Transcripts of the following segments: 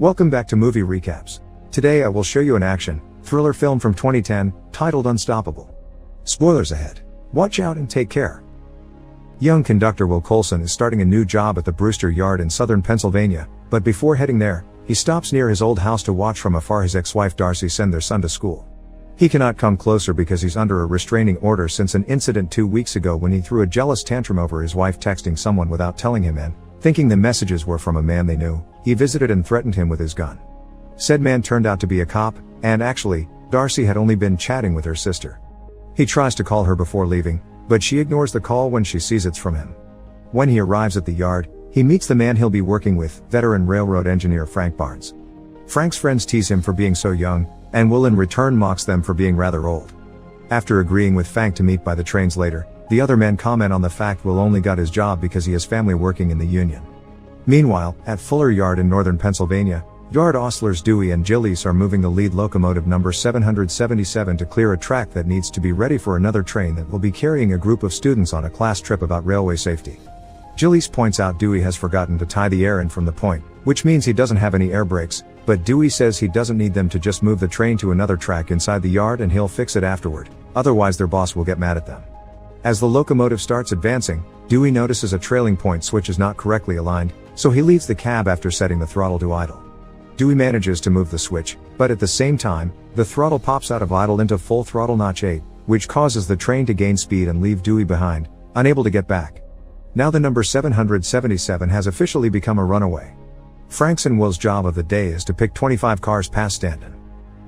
Welcome back to Movie Recaps. Today I will show you an action, thriller film from 2010, titled Unstoppable. Spoilers ahead. Watch out and take care. Young conductor Will Coulson is starting a new job at the Brewster Yard in southern Pennsylvania, but before heading there, he stops near his old house to watch from afar his ex-wife Darcy send their son to school. He cannot come closer because he's under a restraining order since an incident 2 weeks ago when he threw a jealous tantrum over his wife texting someone without telling him, and, thinking the messages were from a man they knew, he visited and threatened him with his gun. Said man turned out to be a cop, and actually, Darcy had only been chatting with her sister. He tries to call her before leaving, but she ignores the call when she sees it's from him. When he arrives at the yard, he meets the man he'll be working with, veteran railroad engineer Frank Barnes. Frank's friends tease him for being so young, and Will in return mocks them for being rather old. After agreeing with Frank to meet by the trains later, the other men comment on the fact Will only got his job because he has family working in the union. Meanwhile, at Fuller Yard in northern Pennsylvania, yard ostlers Dewey and Gillies are moving the lead locomotive number 777 to clear a track that needs to be ready for another train that will be carrying a group of students on a class trip about railway safety. Gillies points out Dewey has forgotten to tie the air in from the point, which means he doesn't have any air brakes, but Dewey says he doesn't need them to just move the train to another track inside the yard and he'll fix it afterward, otherwise their boss will get mad at them. As the locomotive starts advancing, Dewey notices a trailing point switch is not correctly aligned, so he leaves the cab after setting the throttle to idle. Dewey manages to move the switch, but at the same time, the throttle pops out of idle into full throttle notch 8, which causes the train to gain speed and leave Dewey behind, unable to get back. Now the number 777 has officially become a runaway. Frank's and Will's job of the day is to pick 25 cars past Stanton.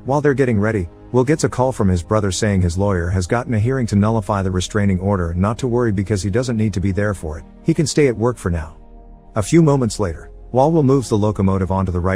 While they're getting ready, Will gets a call from his brother saying his lawyer has gotten a hearing to nullify the restraining order and not to worry because he doesn't need to be there for it, he can stay at work for now. A few moments later, while Will moves the locomotive onto the right